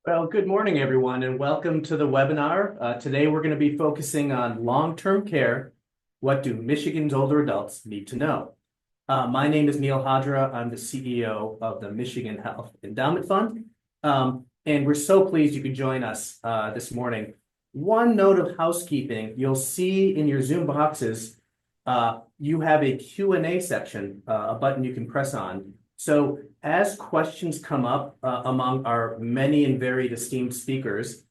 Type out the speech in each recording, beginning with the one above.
Well, good morning, everyone, and welcome to the webinar. Today, we're going to be focusing on long-term care. What do Michigan's older adults need to know? My name is Neel Hajra. I'm the CEO of the Michigan Health Endowment Fund. And we're so pleased you could join us this morning. One note of housekeeping, you'll see in your Zoom boxes, you have a Q&A section, a button you can press on. So as questions come up among our many and varied esteemed speakers,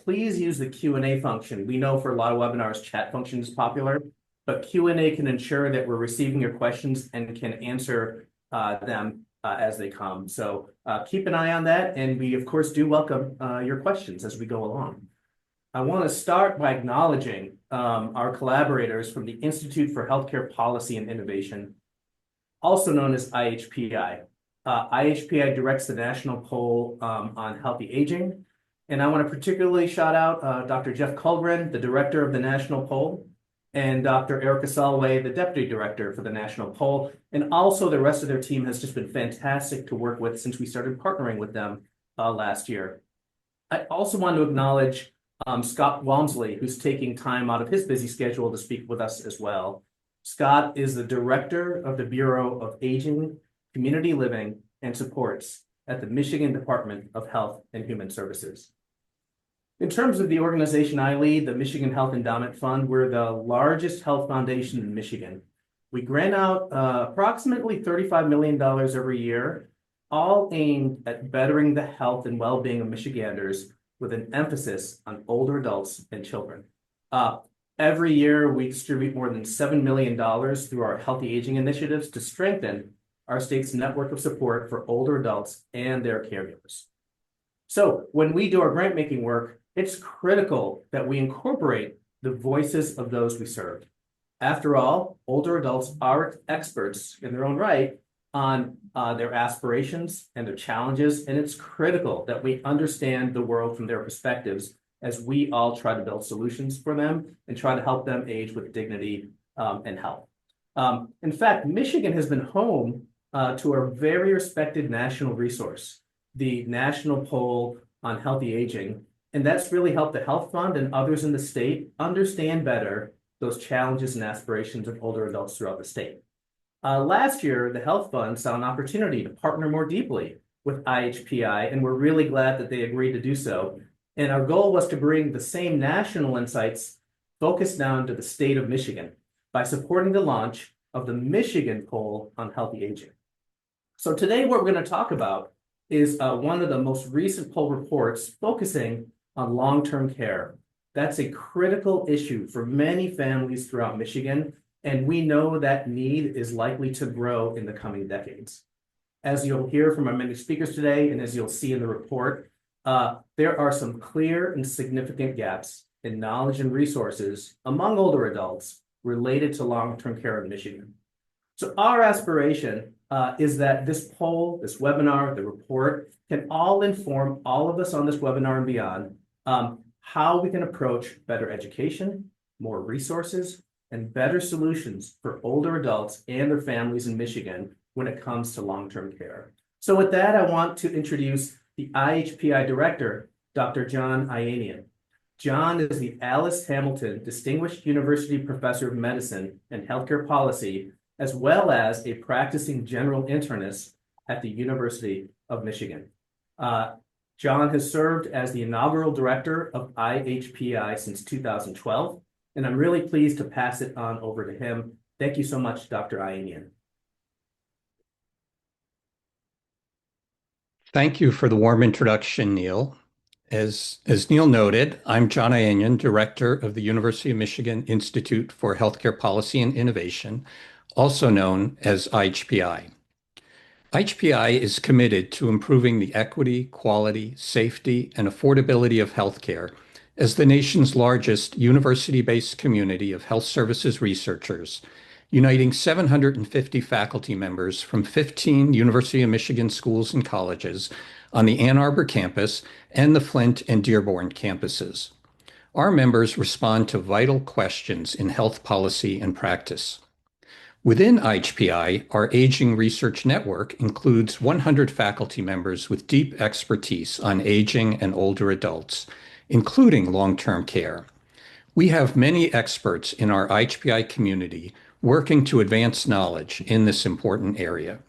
please use the Q&A function. We know for a lot of webinars, chat function is popular, but Q&A can ensure that we're receiving your questions and can answer them as they come. So keep an eye on that, and we, of course, do welcome your questions as we go along. I want to start by acknowledging our collaborators from the Institute for Healthcare Policy and Innovation, also known as IHPI. IHPI directs the national poll on healthy aging. And I want to particularly shout out Dr. Jeff Kullgren, the director of the national poll, and Dr. Erica Solway, the deputy director for the national poll. And also the rest of their team has just been fantastic to work with since we started partnering with them last year. I also want to acknowledge Scott Wamsley, who's taking time out of his busy schedule to speak with us as well. Scott is the director of the Bureau of Aging, Community Living, and Supports at the Michigan Department of Health and Human Services. In terms of the organization I lead, the Michigan Health Endowment Fund, we're the largest health foundation in Michigan. We grant out approximately $35 million every year, all aimed at bettering the health and well-being of Michiganders with an emphasis on older adults and children. Every year, we distribute more than $7 million through our healthy aging initiatives to strengthen our state's network of support for older adults and their caregivers. So when we do our grant making work, it's critical that we incorporate the voices of those we serve. After all, older adults are experts in their own right on their aspirations and their challenges, and it's critical that we understand the world from their perspectives as we all try to build solutions for them and try to help them age with dignity and health. In fact, Michigan has been home to a very respected national resource, the National Poll on Healthy Aging, and that's really helped the Health Fund and others in the state understand better those challenges and aspirations of older adults throughout the state. Last year, the Health Fund saw an opportunity to partner more deeply with IHPI, and we're really glad that they agreed to do so. And our goal was to bring the same national insights focused down to the state of Michigan by supporting the launch of the Michigan Poll on Healthy Aging. So today what we're going to talk about is one of the most recent poll reports focusing on long-term care. That's a critical issue for many families throughout Michigan, and we know that need is likely to grow in the coming decades. As you'll hear from our many speakers today, and as you'll see in the report, there are some clear and significant gaps in knowledge and resources among older adults related to long-term care in Michigan. So our aspiration is that this poll, this webinar, the report can all inform all of us on this webinar and beyond how we can approach better education, more resources, and better solutions for older adults and their families in Michigan when it comes to long-term care. So with that, I want to introduce the IHPI director, Dr. John Ayanian. John is the Alice Hamilton Distinguished University Professor of Medicine and Healthcare Policy, as well as a practicing general internist at the University of Michigan. John has served as the inaugural director of IHPI since 2012, and I'm really pleased to pass it on over to him. Thank you so much, Dr. Ayanian. Thank you for the warm introduction, Neel. As Neel noted, I'm John Ayanian, Director of the University of Michigan Institute for Healthcare Policy and Innovation, also known as IHPI. IHPI is committed to improving the equity, quality, safety, and affordability of healthcare as the nation's largest university-based community of health services researchers, uniting 750 faculty members from 15 University of Michigan schools and colleges on the Ann Arbor campus and the Flint and Dearborn campuses. Our members respond to vital questions in health policy and practice. Within IHPI, our Aging Research Network includes 100 faculty members with deep expertise on aging and older adults, including long-term care. We have many experts in our IHPI community working to advance knowledge in this important area.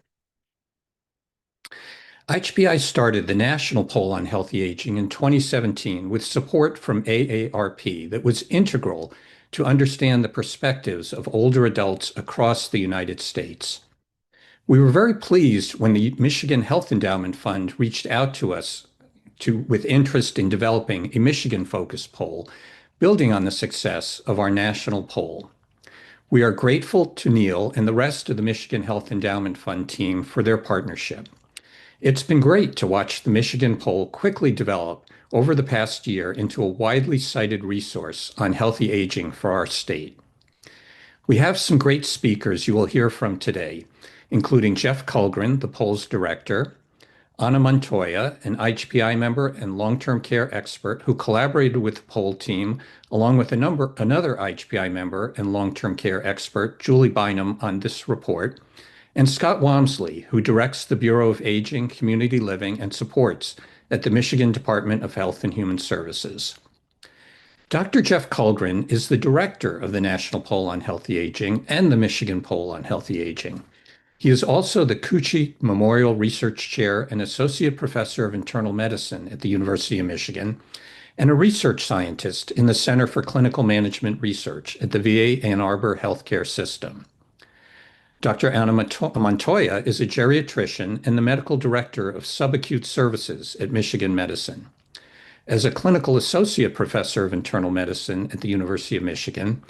IHPI started the National Poll on Healthy Aging in 2017 with support from AARP that was integral to understand the perspectives of older adults across the United States. We were very pleased when the Michigan Health Endowment Fund reached out to us with interest in developing a Michigan-focused poll, building on the success of our national poll. We are grateful to Neel and the rest of the Michigan Health Endowment Fund team for their partnership. It's been great to watch the Michigan poll quickly develop over the past year into a widely cited resource on healthy aging for our state. We have some great speakers you will hear from today, including Jeff Kullgren, the poll's director, Anna Montoya, an IHPI member and long-term care expert who collaborated with the poll team, along with another IHPI member and long-term care expert, Julie Bynum, on this report, and Scott Wamsley, who directs the Bureau of Aging, Community Living, and Supports at the Michigan Department of Health and Human Services. Dr. Jeff Kullgren is the director of the National Poll on Healthy Aging and the Michigan Poll on Healthy Aging. He is also the Kuchi Memorial Research Chair and Associate Professor of Internal Medicine at the University of Michigan, and a research scientist in the Center for Clinical Management Research at the VA Ann Arbor Healthcare System. Dr. Anna Montoya is a geriatrician and the medical director of subacute services at Michigan Medicine. As a clinical associate professor of internal medicine at the University of Michigan,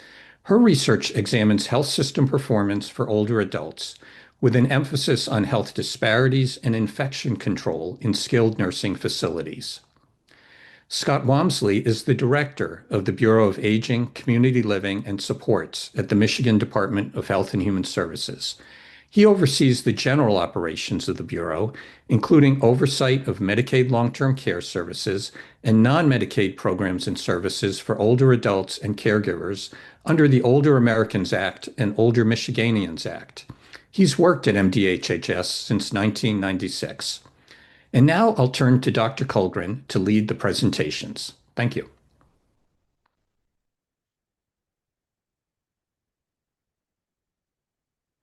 her research examines health system performance for older adults, with an emphasis on health disparities and infection control in skilled nursing facilities. Scott Wamsley is the director of the Bureau of Aging, Community Living, and Supports at the Michigan Department of Health and Human Services. He oversees the general operations of the Bureau, including oversight of Medicaid long-term care services and non-Medicaid programs and services for older adults and caregivers under the Older Americans Act and Older Michiganians Act. He's worked at MDHHS since 1996. And now I'll turn to Dr. Kullgren to lead the presentations. Thank you.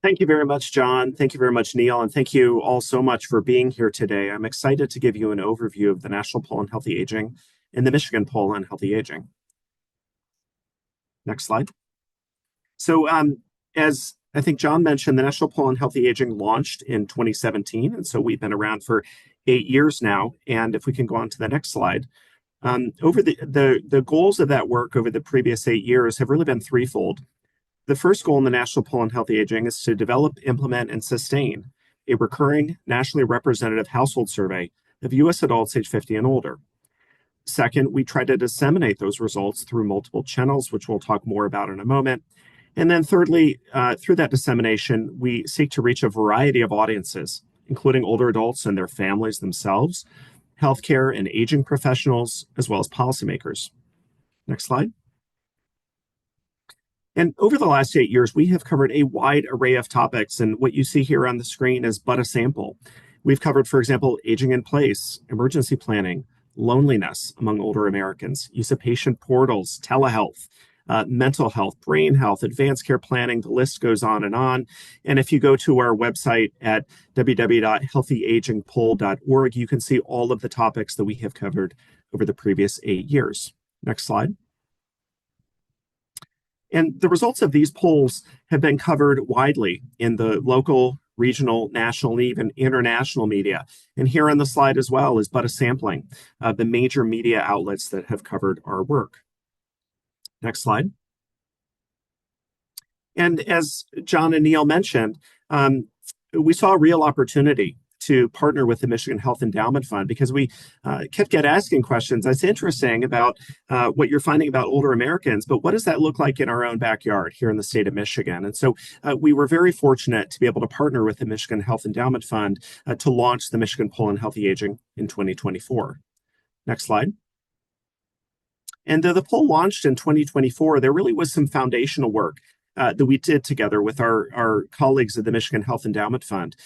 Thank you very much, John. Thank you very much, Neel. And thank you all so much for being here today. I'm excited to give you an overview of the National Poll on Healthy Aging and the Michigan Poll on Healthy Aging. Next slide. So as I think John mentioned, the National Poll on Healthy Aging launched in 2017. And so we've been around for 8 years now. And if we can go on to the next slide, over the goals of that work over the previous 8 years have really been threefold. The first goal in the National Poll on Healthy Aging is to develop, implement, and sustain a recurring nationally representative household survey of U.S. adults age 50 and older. Second, we try to disseminate those results through multiple channels, which we'll talk more about in a moment. And then thirdly, through that dissemination, we seek to reach a variety of audiences, including older adults and their families themselves, healthcare and aging professionals, as well as policymakers. Next slide. And over the last 8 years, we have covered a wide array of topics. And what you see here on the screen is but a sample. We've covered, for example, aging in place, emergency planning, loneliness among older Americans, use of patient portals, telehealth, mental health, brain health, advanced care planning, the list goes on. And if you go to our website at www.healthyagingpoll.org, you can see all of the topics that we have covered over the previous 8 years. Next slide. And the results of these polls have been covered widely in the local, regional, national, and even international media. And here on the slide as well is but a sampling of the major media outlets that have covered our work. Next slide. And as John and Neel mentioned, we saw a real opportunity to partner with the Michigan Health Endowment Fund because we kept asking questions. That's interesting about what you're finding about older Americans, but what does that look like in our own backyard here in the state of Michigan? And so we were very fortunate to be able to partner with the Michigan Health Endowment Fund to launch the Michigan Poll on Healthy Aging in 2024. Next slide. And the poll launched in 2024. There really was some foundational work that we did together with our colleagues at the Michigan Health Endowment Fund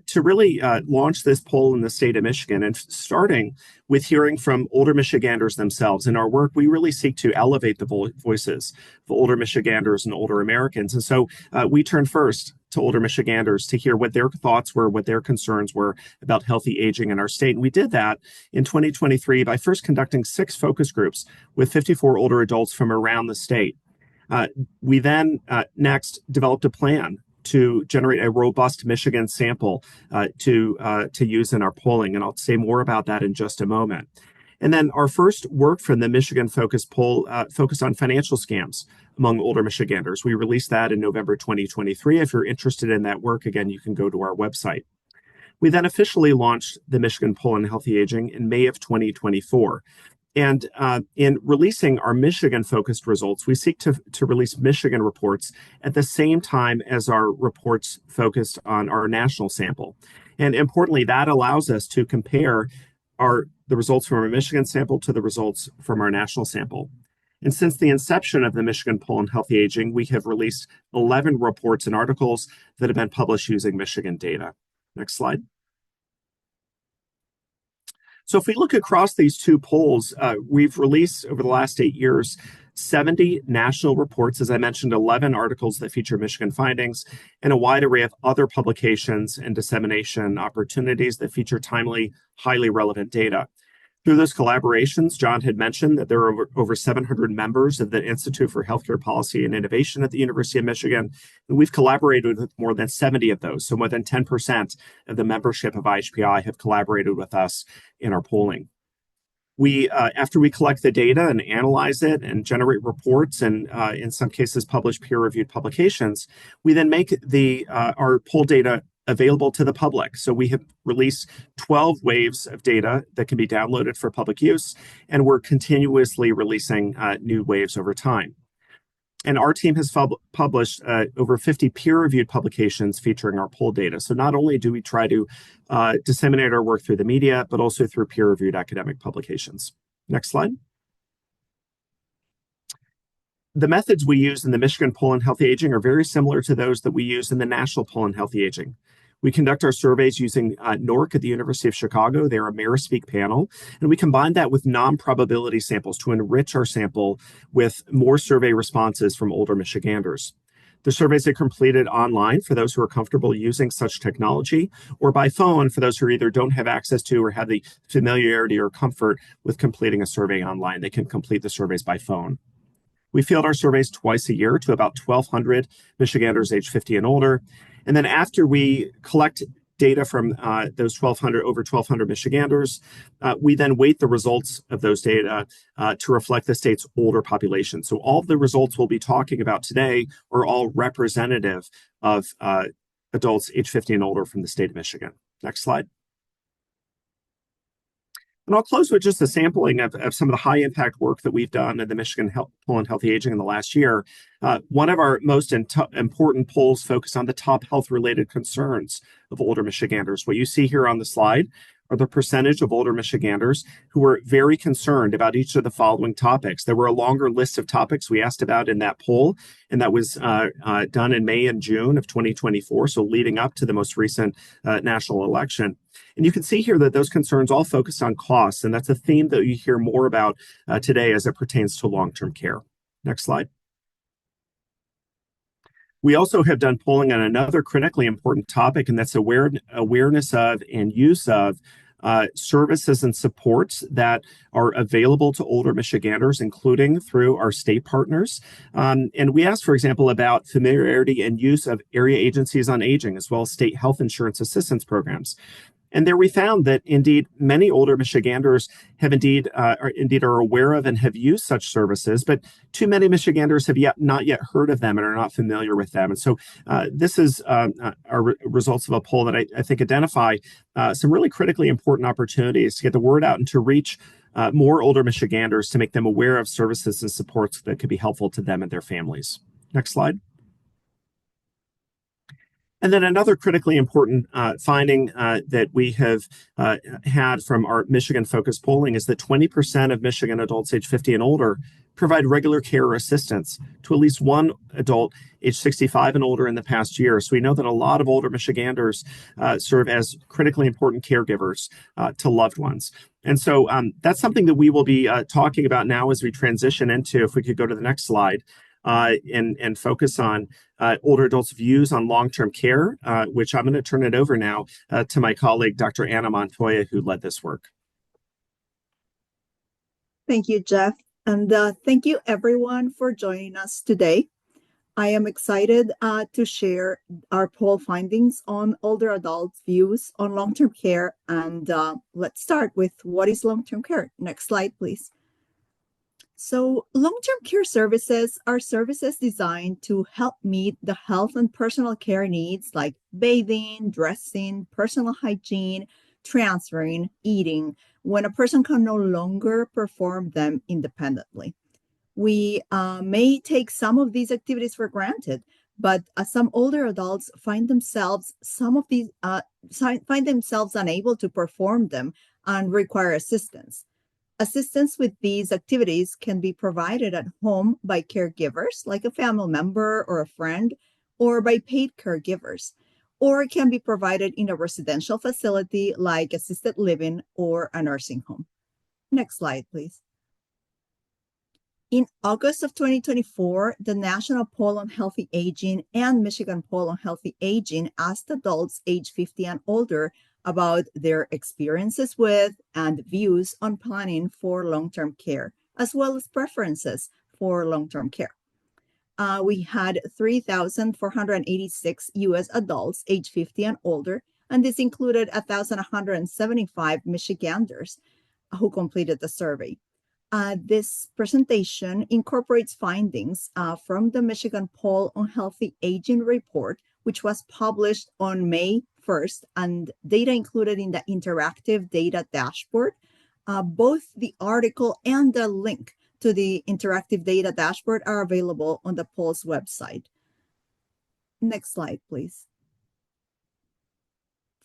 to really launch this poll in the state of Michigan, and starting with hearing from older Michiganders themselves. In our work, we really seek to elevate the voices of older Michiganders and older Americans. And so we turned first to older Michiganders to hear what their thoughts were, what their concerns were about healthy aging in our state. And we did that in 2023 by first conducting 6 focus groups with 54 older adults from around the state. We then next developed a plan to generate a robust Michigan sample to use in our polling, and I'll say more about that in just a moment. And then our first work from the Michigan Focus poll focused on financial scams among older Michiganders. We released that in November 2023. If you're interested in that work, again, you can go to our website. We then officially launched the Michigan Poll on Healthy Aging in May of 2024. And in releasing our Michigan-focused results, we seek to release Michigan reports at the same time as our reports focused on our national sample. And importantly, that allows us to compare the results from our Michigan sample to the results from our national sample. And since the inception of the Michigan Poll on Healthy Aging, we have released 11 reports and articles that have been published using Michigan data. Next slide. So if we look across these 2 polls, we've released over the last 8 years 70 national reports, as I mentioned, 11 articles that feature Michigan findings, and a wide array of other publications and dissemination opportunities that feature timely, highly relevant data. Through those collaborations, John had mentioned that there are over 700 members of the Institute for Healthcare Policy and Innovation at the University of Michigan, and we've collaborated with more than 70 of those. So more than 10% of the membership of IHPI have collaborated with us in our polling. We, after we collect the data and analyze it and generate reports and in some cases publish peer-reviewed publications, we then make our poll data available to the public. So we have released 12 waves of data that can be downloaded for public use, and we're continuously releasing new waves over time. And our team has published over 50 peer-reviewed publications featuring our poll data. So not only do we try to disseminate our work through the media, but also through peer-reviewed academic publications. Next slide. The methods we use in the Michigan Poll on Healthy Aging are very similar to those that we use in the National Poll on Healthy Aging. We conduct our surveys using NORC at the University of Chicago. They're a Speak panel, and we combine that with non-probability samples to enrich our sample with more survey responses from older Michiganders. The surveys are completed online for those who are comfortable using such technology, or by phone for those who either don't have access to or have the familiarity or comfort with completing a survey online. They can complete the surveys by phone. We field our surveys twice a year to about 1,200 Michiganders age 50 and older. And then after we collect data from those over 1,200 Michiganders, we then weight the results of those data to reflect the state's older population. So all of the results we'll be talking about today are all representative of adults age 50 and older from the state of Michigan. Next slide. And I'll close with just a sampling of some of the high impact work that we've done in the Michigan Poll on Healthy Aging in the last year. One of our most important polls focused on the top health related concerns of older Michiganders. What you see here on the slide are the percentage of older Michiganders who were very concerned about each of the following topics. There were a longer list of topics we asked about in that poll, and that was done in May and June of 2024, so leading up to the most recent national election. And you can see here that those concerns all focused on costs, and that's a theme that you hear more about today as it pertains to long-term care. Next slide. We also have done polling on another critically important topic, and that's awareness of and use of services and supports that are available to older Michiganders, including through our state partners. And we asked, for example, about familiarity and use of area agencies on aging, as well as state health insurance assistance programs. And there we found that indeed many older Michiganders have are aware of and have used such services, but too many Michiganders have not yet heard of them and are not familiar with them. And so this is our results of a poll that I think identify some really critically important opportunities to get the word out and to reach more older Michiganders to make them aware of services and supports that could be helpful to them and their families. Next slide. And then another critically important finding that we have had from our Michigan focus polling is that 20% of Michigan adults age 50 and older provide regular care or assistance to at least one adult age 65 and older in the past year. So we know that a lot of older Michiganders serve as critically important caregivers to loved ones. And so that's something that we will be talking about now as we transition into, if we could go to the next slide, and focus on older adults' views on long-term care, which I'm going to turn it over now to my colleague, Dr. Anna Montoya, who led this work. Thank you, Jeff. And thank you, everyone, for joining us today. I am excited to share our poll findings on older adults' views on long-term care. And let's start with what is long-term care. Next slide, please. So long-term care services are services designed to help meet the health and personal care needs like bathing, dressing, personal hygiene, transferring, eating, when a person can no longer perform them independently. We may take some of these activities for granted, but some older adults find themselves unable to perform them and require assistance. Assistance with these activities can be provided at home by caregivers, like a family member or a friend, or by paid caregivers, or it can be provided in a residential facility like assisted living or a nursing home. Next slide, please. In August of 2024, the National Poll on Healthy Aging and Michigan Poll on Healthy Aging asked adults age 50 and older about their experiences with and views on planning for long-term care, as well as preferences for long-term care. We had 3,486 U.S. adults age 50 and older, and this included 1,175 Michiganders who completed the survey. This presentation incorporates findings from the Michigan Poll on Healthy Aging report, which was published on May 1st, and data included in the interactive data dashboard. Both the article and the link to the interactive data dashboard are available on the poll's website. Next slide, please.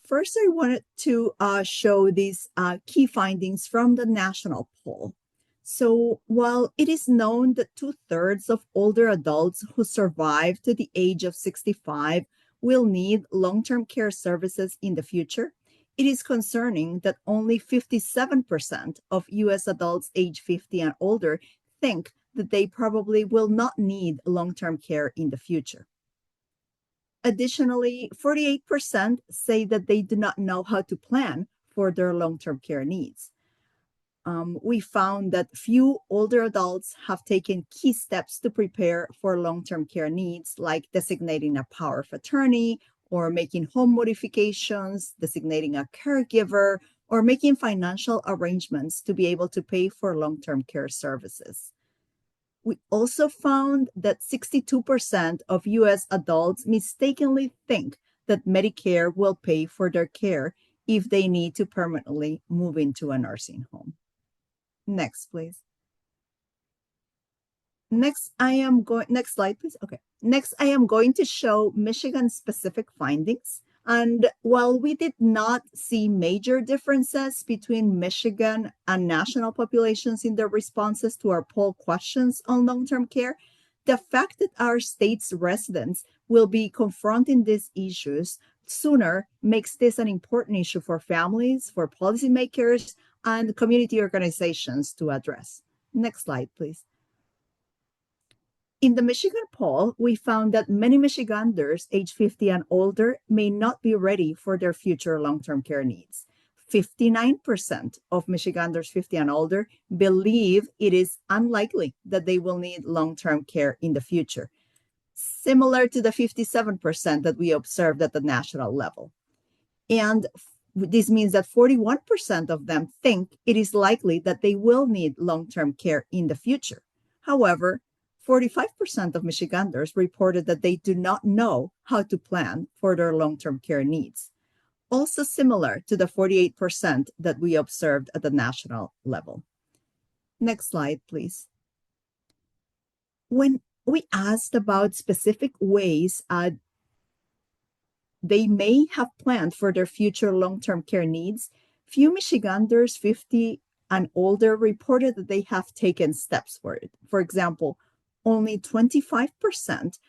First, I wanted to show these key findings from the national poll. So while it is known that 2/3 of older adults who survive to the age of 65 will need long-term care services in the future, it is concerning that only 57% of U.S. adults age 50 and older think that they probably will not need long-term care in the future. Additionally, 48% say that they do not know how to plan for their long-term care needs. We found that few older adults have taken key steps to prepare for long-term care needs, like designating a power of attorney, or making home modifications, designating a caregiver, or making financial arrangements to be able to pay for long-term care services. We also found that 62% of U.S. adults mistakenly think that Medicare will pay for their care if they need to permanently move into a nursing home. Next, please. Next slide, please. Okay. Next, I am going to show Michigan-specific findings. And while we did not see major differences between Michigan and national populations in their responses to our poll questions on long-term care, the fact that our state's residents will be confronting these issues sooner makes this an important issue for families, for policymakers, and community organizations to address. Next slide, please. In the Michigan poll, we found that many Michiganders age 50 and older may not be ready for their future long-term care needs. 59% of Michiganders 50 and older believe it is unlikely that they will need long-term care in the future, similar to the 57% that we observed at the national level. And this means that 41% of them think it is likely that they will need long-term care in the future. However, 45% of Michiganders reported that they do not know how to plan for their long-term care needs, also similar to the 48% that we observed at the national level. Next slide, please. When we asked about specific ways they may have planned for their future long-term care needs, few Michiganders 50 and older reported that they have taken steps for it. For example, only 25%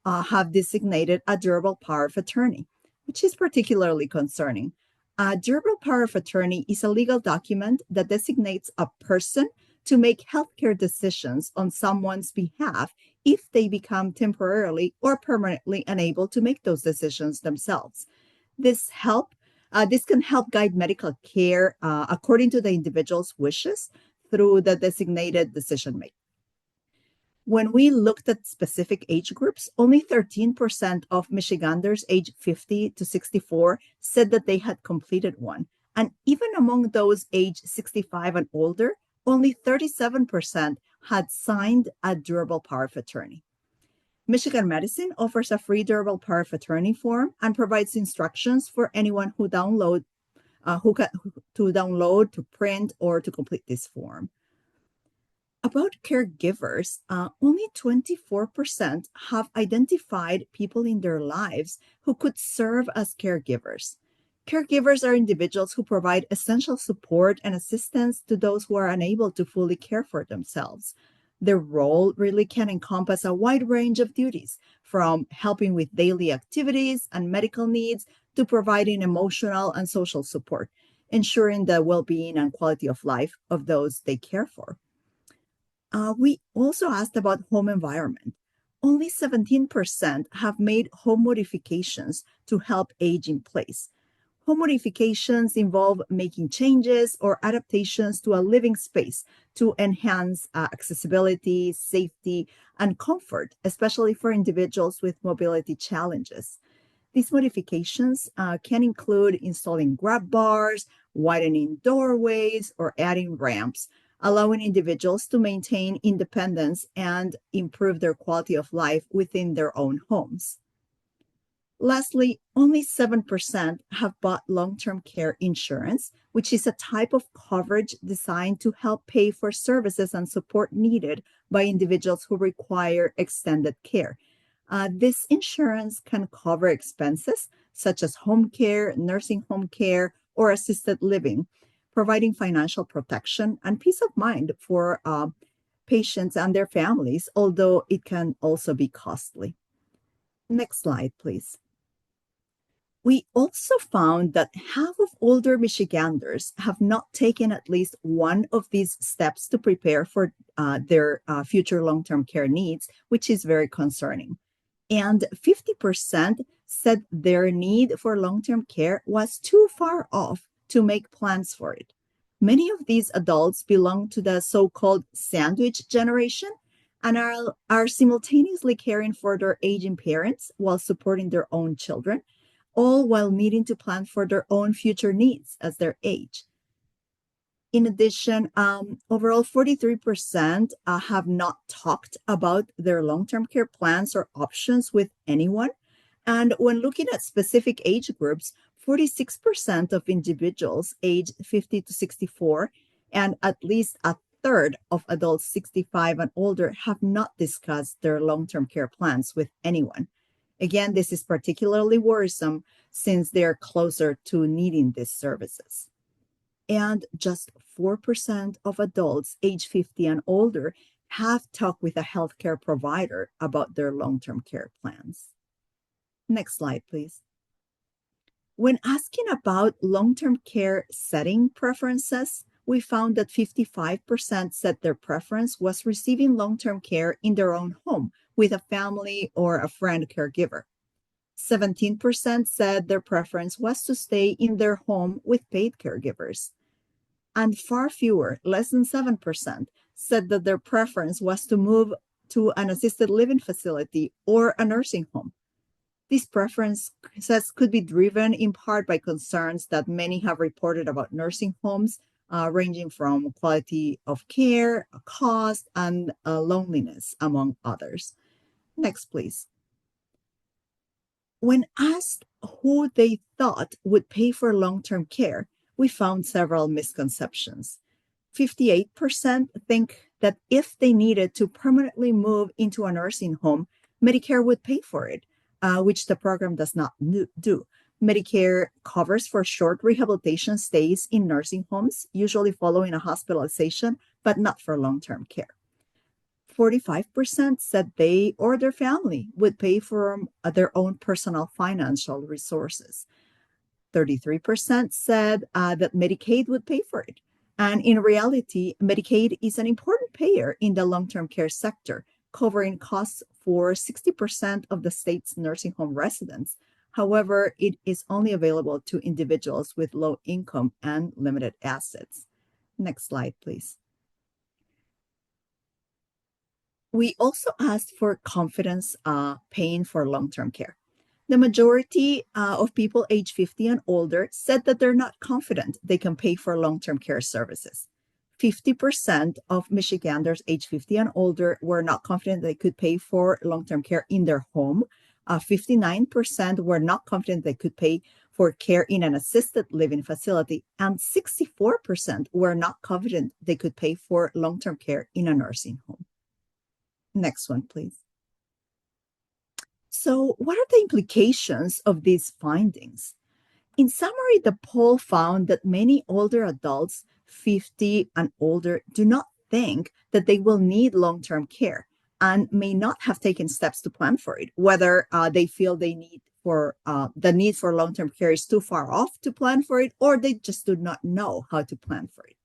have designated a durable power of attorney, which is particularly concerning. A durable power of attorney is a legal document that designates a person to make healthcare decisions on someone's behalf if they become temporarily or permanently unable to make those decisions themselves. This can help guide medical care according to the individual's wishes through the designated decision maker. When we looked at specific age groups, only 13% of Michiganders aged 50 to 64 said that they had completed one. And even among those aged 65 and older, only 37% had signed a durable power of attorney. Michigan Medicine offers a free durable power of attorney form and provides instructions for anyone who download, to print, or to complete this form. About caregivers, only 24% have identified people in their lives who could serve as caregivers. Caregivers are individuals who provide essential support and assistance to those who are unable to fully care for themselves. Their role really can encompass a wide range of duties, from helping with daily activities and medical needs to providing emotional and social support, ensuring the well-being and quality of life of those they care for. We also asked about home environment. Only 17% have made home modifications to help age in place. Home modifications involve making changes or adaptations to a living space to enhance accessibility, safety, and comfort, especially for individuals with mobility challenges. These modifications can include installing grab bars, widening doorways, or adding ramps, allowing individuals to maintain independence and improve their quality of life within their own homes. Lastly, only 7% have bought long-term care insurance, which is a type of coverage designed to help pay for services and support needed by individuals who require extended care. This insurance can cover expenses such as home care, nursing home care, or assisted living, providing financial protection and peace of mind for patients and their families, although it can also be costly. Next slide, please. We also found that half of older Michiganders have not taken at least one of these steps to prepare for their future long-term care needs, which is very concerning. And 50% said their need for long-term care was too far off to make plans for it. Many of these adults belong to the so-called sandwich generation and are simultaneously caring for their aging parents while supporting their own children, all while needing to plan for their own future needs as they age. In addition, overall 43% have not talked about their long-term care plans or options with anyone. And when looking at specific age groups, 46% of individuals aged 50 to 64 and at least a third of adults 65 and older have not discussed their long-term care plans with anyone. Again, this is particularly worrisome since they're closer to needing these services. And just 4% of adults age 50 and older have talked with a healthcare provider about their long-term care plans. Next slide, please. When asking about long-term care setting preferences, we found that 55% said their preference was receiving long-term care in their own home with a family or a friend caregiver. 17% said their preference was to stay in their home with paid caregivers. And far fewer, less than 7%, said that their preference was to move to an assisted living facility or a nursing home. These preferences could be driven in part by concerns that many have reported about nursing homes, ranging from quality of care, cost, and loneliness, among others. Next, please. When asked who they thought would pay for long-term care, we found several misconceptions. 58% think that if they needed to permanently move into a nursing home, Medicare would pay for it. which the program does not do. Medicare covers for short rehabilitation stays in nursing homes, usually following a hospitalization, but not for long-term care. 45% said they or their family would pay for their own personal financial resources. 33% said that Medicaid would pay for it. And in reality, Medicaid is an important payer in the long-term care sector, covering costs for 60% of the state's nursing home residents. However, it is only available to individuals with low income and limited assets. Next slide, please. We also asked for confidence paying for long-term care. The majority of people age 50 and older said that they're not confident they can pay for long-term care services. 50% of Michiganders age 50 and older were not confident they could pay for long-term care in their home. 59% were not confident they could pay for care in an assisted living facility, and 64% were not confident they could pay for long-term care in a nursing home. Next one, please. So, what are the implications of these findings? In summary, the poll found that many older adults, 50 and older, do not think that they will need long-term care and may not have taken steps to plan for it, whether they feel the need for long-term care is too far off to plan for it, or they just do not know how to plan for it.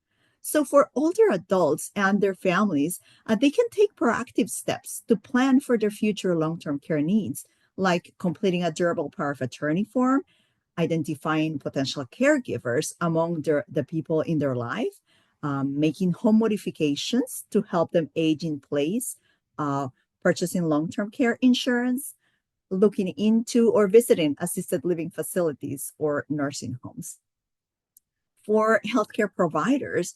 So for older adults and their families, they can take proactive steps to plan for their future long-term care needs, like completing a durable power of attorney form, identifying potential caregivers among the people in their life, making home modifications to help them age in place, purchasing long-term care insurance, looking into or visiting assisted living facilities or nursing homes. For healthcare providers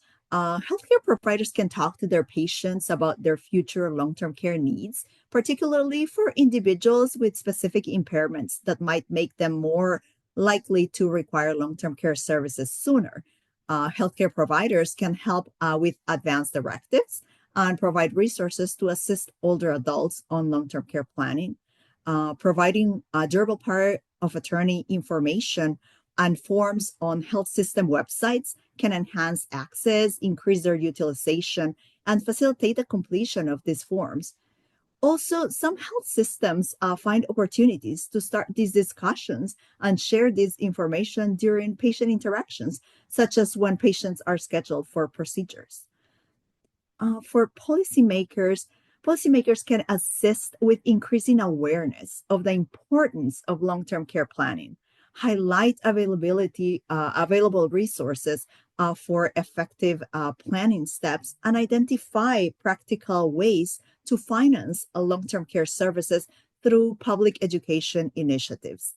can talk to their patients about their future long-term care needs, particularly for individuals with specific impairments that might make them more likely to require long-term care services sooner. Healthcare providers can help with advanced directives and provide resources to assist older adults on long-term care planning. Providing durable power of attorney information and forms on health system websites can enhance access, increase their utilization, and facilitate the completion of these forms. Also, some health systems find opportunities to start these discussions and share this information during patient interactions, such as when patients are scheduled for procedures. For policymakers can assist with increasing awareness of the importance of long-term care planning, highlight available resources for effective planning steps, and identify practical ways to finance long-term care services through public education initiatives.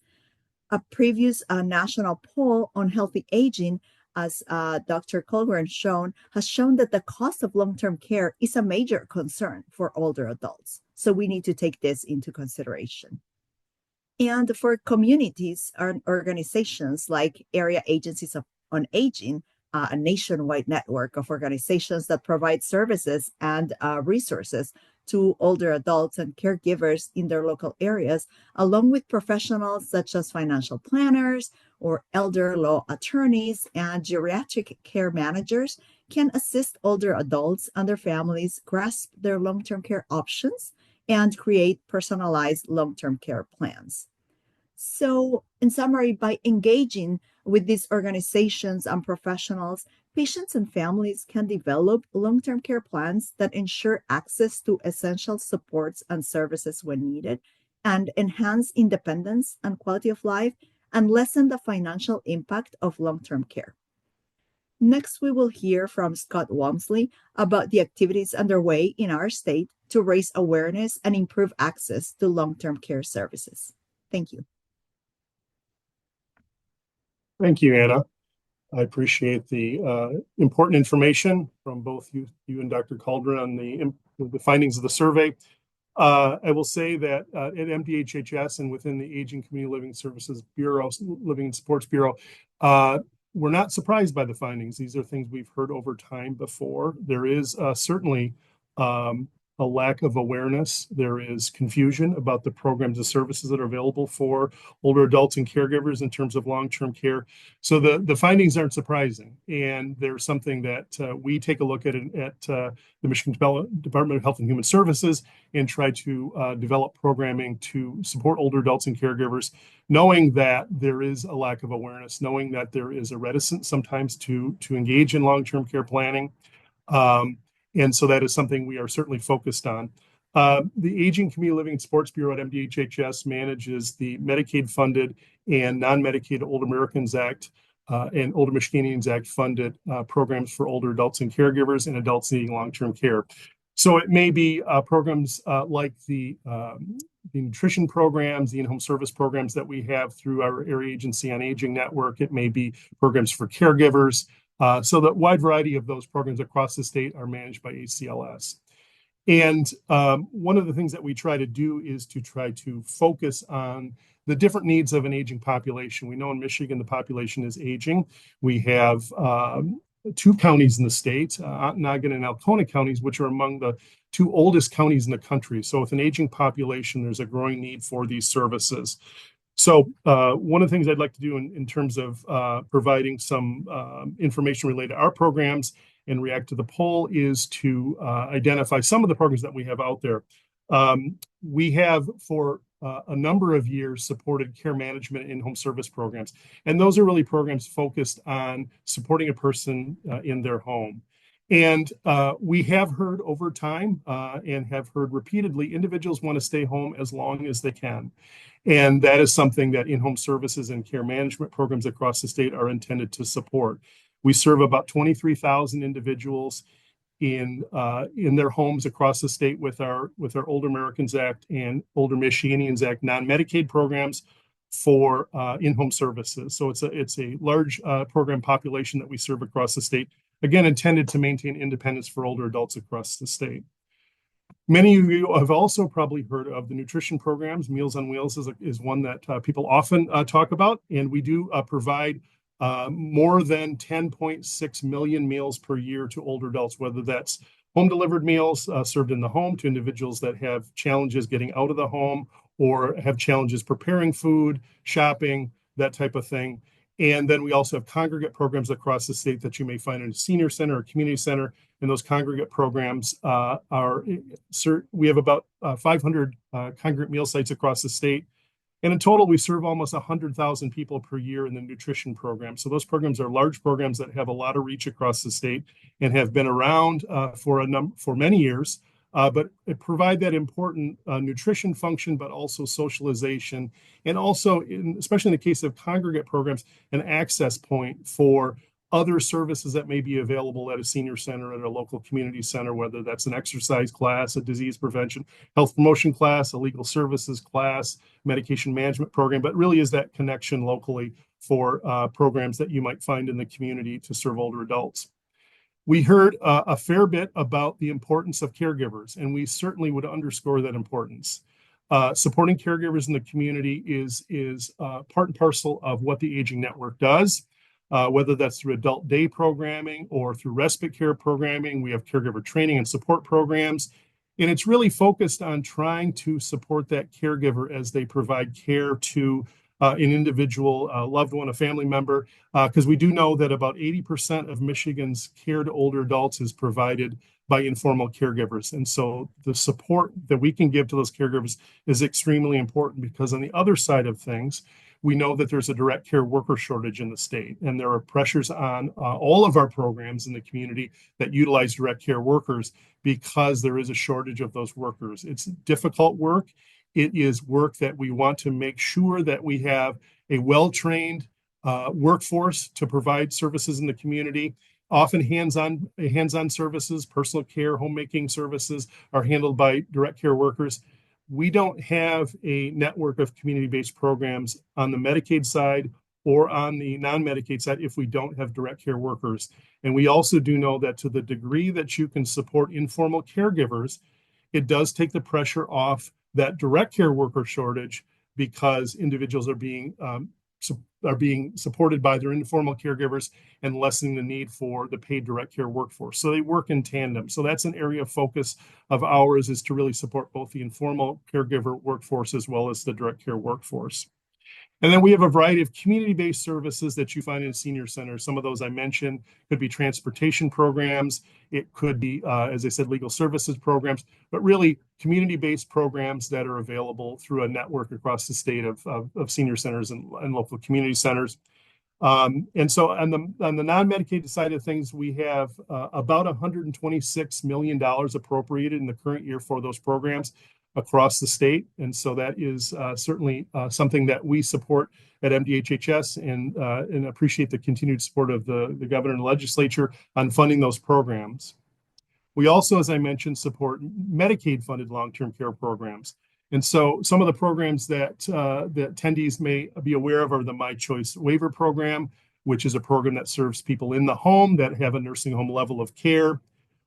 A previous national poll on healthy aging, as Dr. Kullgren has shown that the cost of long-term care is a major concern for older adults. So we need to take this into consideration. And for communities and organizations like Area Agencies on Aging, a nationwide network of organizations that provide services and resources to older adults and caregivers in their local areas, along with professionals such as financial planners or elder law attorneys and geriatric care managers, can assist older adults and their families grasp their long-term care options and create personalized long-term care plans. So, in summary, by engaging with these organizations and professionals, patients and families can develop long-term care plans that ensure access to essential supports and services when needed, and enhance independence and quality of life, and lessen the financial impact of long-term care. Next, we will hear from Scott Wamsley about the activities underway in our state to raise awareness and improve access to long-term care services. Thank you. Thank you, Anna. I appreciate the important information from both you and Dr. Kullgren on the findings of the survey. I will say that at MPHHS and within the Aging Community Living Services Bureau, Living and Supports Bureau, we're not surprised by the findings. These are things we've heard over time before. There is certainly a lack of awareness. There is confusion about the programs and services that are available for older adults and caregivers in terms of long-term care. So the findings aren't surprising, and they're something that we take a look at the Michigan Department of Health and Human Services and try to develop programming to support older adults and caregivers, knowing that there is a lack of awareness, knowing that there is a reticence sometimes to engage in long-term care planning. And so that is something we are certainly focused on. The Aging, Community Living and Sports Bureau at MDHHS manages the Medicaid-funded and non-Medicaid Older Americans Act and Older Michiganians Act funded programs for older adults and caregivers and adults needing long-term care. So it may be programs like the nutrition programs, the in-home service programs that we have through our Area Agency on Aging Network. It may be programs for caregivers. So the wide variety of those programs across the state are managed by ACLS. And one of the things that we try to do is to try to focus on the different needs of an aging population. We know in Michigan, the population is aging. We have 2 counties in the state, Ontonagon and Alcona counties, which are among the 2 oldest counties in the country. So with an aging population, there's a growing need for these services. So one of the things I'd like to do in terms of providing some information related to our programs and react to the poll is to identify some of the programs that we have out there. We have for a number of years supported care management in-home service programs. And those are really programs focused on supporting a person in their home. And we have heard over time and have heard repeatedly, individuals want to stay home as long as they can. And that is something that in-home services and care management programs across the state are intended to support. We serve about 23,000 individuals in their homes across the state with our Older Americans Act and Older Michiganians Act non-Medicaid programs for in-home services. So it's a large program population that we serve across the state, again, intended to maintain independence for older adults across the state. Many of you have also probably heard of the nutrition programs. Meals on Wheels is one that people often talk about, and we do provide more than 10.6 million meals per year to older adults, whether that's home delivered meals served in the home to individuals that have challenges getting out of the home or have challenges preparing food, shopping, that type of thing. And then we also have congregate programs across the state that you may find in a senior center or community center. And those congregate programs we have about 500 congregate meal sites across the state. And in total, we serve almost 100,000 people per year in the nutrition program. So those programs are large programs that have a lot of reach across the state and have been around for many years. But it provide that important nutrition function, but also socialization, and also, especially in the case of congregate programs, an access point for other services that may be available at a senior center, at a local community center, whether that's an exercise class, a disease prevention, health promotion class, a legal services class, medication management program, but really is that connection locally for programs that you might find in the community to serve older adults. We heard a fair bit about the importance of caregivers, and we certainly would underscore that importance. Supporting caregivers in the community is part and parcel of what the Aging Network does, whether that's through adult day programming or through respite care programming. We have caregiver training and support programs, and it's really focused on trying to support that caregiver as they provide care to an individual, a loved one, a family member, because we do know that about 80% of Michigan's care to older adults is provided by informal caregivers. And so the support that we can give to those caregivers is extremely important, because on the other side of things, we know that there's a direct care worker shortage in the state, and there are pressures on all of our programs in the community that utilize direct care workers because there is a shortage of those workers. It's difficult work. It is work that we want to make sure that we have a well-trained workforce to provide services in the community. Often hands-on services, personal care, homemaking services are handled by direct care workers. We don't have a network of community-based programs on the Medicaid side or on the non-Medicaid side if we don't have direct care workers. And we also do know that to the degree that you can support informal caregivers, it does take the pressure off that direct care worker shortage, because individuals are being are being supported by their informal caregivers and lessening the need for the paid direct care workforce. So they work in tandem. So that's an area of focus of ours, is to really support both the informal caregiver workforce as well as the direct care workforce. And then we have a variety of community-based services that you find in senior centers. Some of those I mentioned could be transportation programs. It could be, as I said, legal services programs, but really community-based programs that are available through a network across the state of senior centers and local community centers. And so on the non-Medicaid side of things, we have about $126 million appropriated in the current year for those programs across the state. And so that is certainly something that we support at MDHHS, and appreciate the continued support of the governor and legislature on funding those programs. We also, as I mentioned, support Medicaid-funded long-term care programs. And so some of the programs that attendees may be aware of are the My Choice Waiver Program, which is a program that serves people in the home that have a nursing home level of care.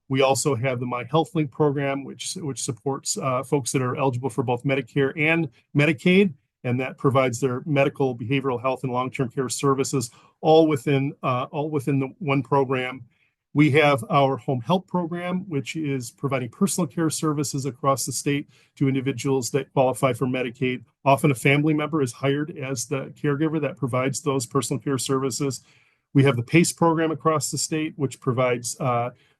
We also have the My Health Link program, which supports folks that are eligible for both Medicare and Medicaid, and that provides their medical, behavioral health, and long-term care services all within the one program. We have our home health program, which is providing personal care services across the state to individuals that qualify for Medicaid. Often a family member is hired as the caregiver that provides those personal care services. We have the PACE program across the state, which provides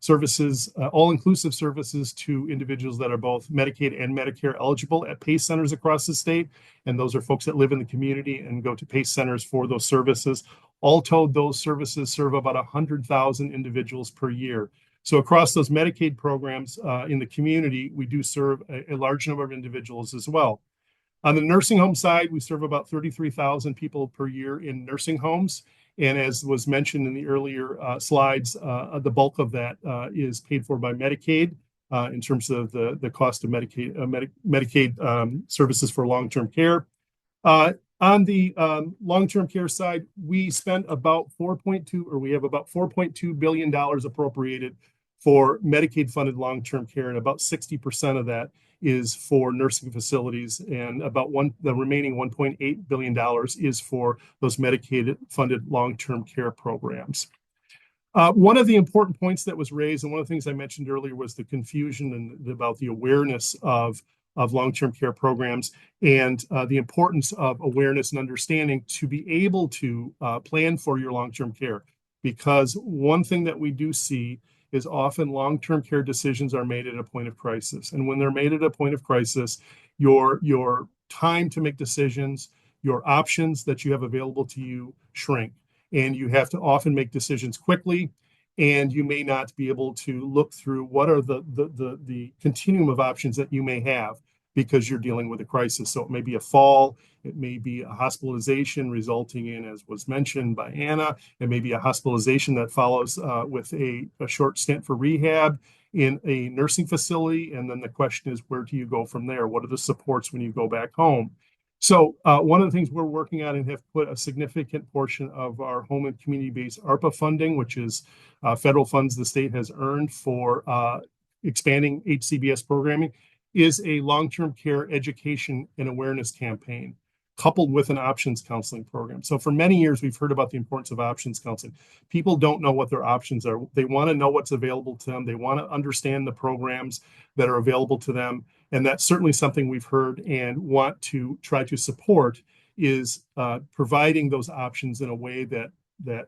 services, all-inclusive services to individuals that are both Medicaid and Medicare eligible at PACE centers across the state. And those are folks that live in the community and go to PACE centers for those services. All told, those services serve about 100,000 individuals per year. So across those Medicaid programs in the community, we do serve a large number of individuals as well. On the nursing home side, we serve about 33,000 people per year in nursing homes. And as was mentioned in the earlier slides, the bulk of that is paid for by Medicaid in terms of the cost of Medicaid services for long-term care. On the long-term care side, we have about $4.2 billion appropriated for Medicaid-funded long-term care, and about 60% of that is for nursing facilities, and the remaining $1.8 billion is for those Medicaid-funded long-term care programs. One of the important points that was raised, and one of the things I mentioned earlier, was the confusion about the awareness of long-term care programs, and the importance of awareness and understanding to be able to plan for your long-term care. Because one thing that we do see is often long-term care decisions are made at a point of crisis. And when they're made at a point of crisis, your time to make decisions, your options that you have available to you shrink. And you have to often make decisions quickly, and you may not be able to look through what are the continuum of options that you may have, because you're dealing with a crisis. So it may be a fall, it may be a hospitalization resulting in, as was mentioned by Anna, it may be a hospitalization that follows with a short stint for rehab in a nursing facility. And then the question is, where do you go from there? What are the supports when you go back home? So one of the things we're working on, and have put a significant portion of our home and community-based ARPA funding, which is federal funds the state has earned for expanding HCBS programming, is a long-term care education and awareness campaign coupled with an options counseling program. So for many years, we've heard about the importance of options counseling. People don't know what their options are. They want to know what's available to them. They want to understand the programs that are available to them. And that's certainly something we've heard and want to try to support, is providing those options in a way that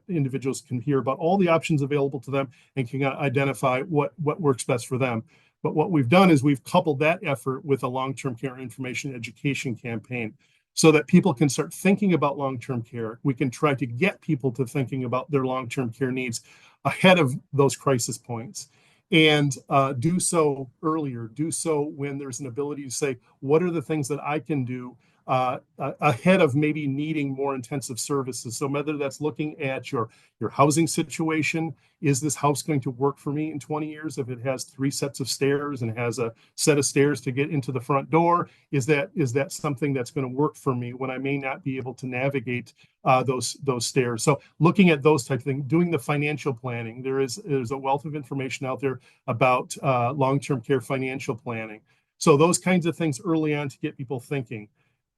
individuals can hear about all the options available to them and can identify what works best for them. But what we've done is we've coupled that effort with a long-term care information education campaign, so that people can start thinking about long-term care. We can try to get people to thinking about their long-term care needs ahead of those crisis points, and do so earlier, do so when there's an ability to say, what are the things that I can do ahead of maybe needing more intensive services. So whether that's looking at your housing situation, is this house going to work for me in 20 years if it has 3 sets of stairs and has a set of stairs to get into the front door? Is that something that's going to work for me when I may not be able to navigate those stairs? So looking at those type of things, doing the financial planning. There's a wealth of information out there about long-term care financial planning. So those kinds of things early on to get people thinking.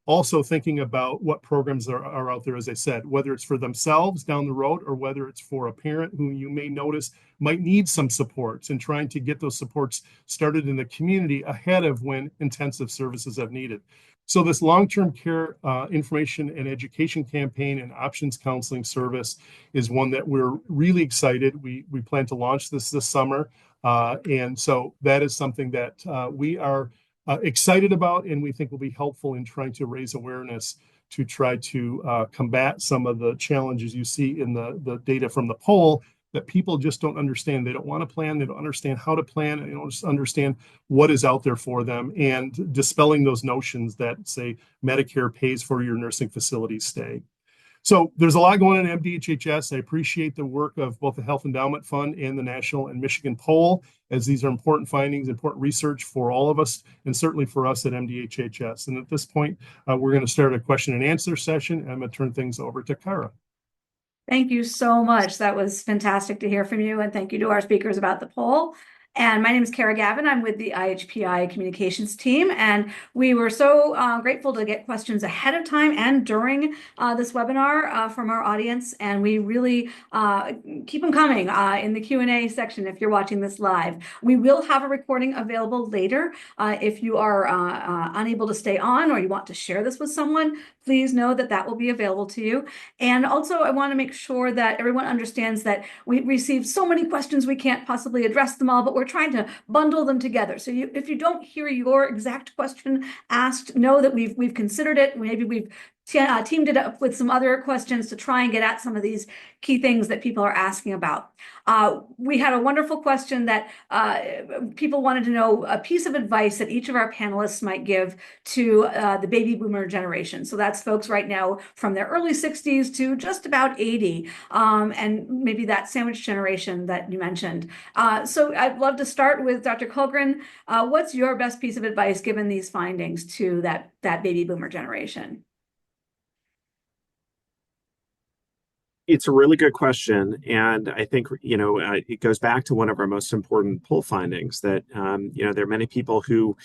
also thinking about what programs are out there, as I said, whether it's for themselves down the road or whether it's for a parent who you may notice might need some supports, and trying to get those supports started in the community ahead of when intensive services have needed. So this long-term care information and education campaign and options counseling service is one that we're really excited. We plan to launch this summer. And so that is something that we are excited about, and we think will be helpful in trying to raise awareness to try to combat some of the challenges you see in the data from the poll, that people just don't understand. They don't want to plan. They don't understand how to plan. They don't understand what is out there for them, and dispelling those notions that, say, Medicare pays for your nursing facility stay. So there's a lot going on at MDHHS. I appreciate the work of both the Health Endowment Fund and the National and Michigan poll, as these are important findings, important research for all of us, and certainly for us at MDHHS. And at this point, we're going to start a question and answer session. I'm going to turn things over to Kara. Thank you so much. That was fantastic to hear from you. And thank you to our speakers about the poll. And my name is Kara Gavin. I'm with the IHPI communications team. And we were so grateful to get questions ahead of time and during this webinar from our audience. And we really keep them coming in the Q&A section if you're watching this live. We will have a recording available later. If you are unable to stay on, or you want to share this with someone, please know that that will be available to you. And also, I want to make sure that everyone understands that we received so many questions, we can't possibly address them all, but we're trying to bundle them together. So if you don't hear your exact question asked, know that we've considered it. Maybe we've teamed it up with some other questions to try and get at some of these key things that people are asking about. We had a wonderful question that people wanted to know a piece of advice that each of our panelists might give to the baby boomer generation. So that's folks right now from their early 60s to just about 80, and maybe that sandwich generation that you mentioned. So I'd love to start with Dr. Kullgren. What's your best piece of advice given these findings to that baby boomer generation? It's a really good question. And I think, it goes back to one of our most important poll findings that, there are many people who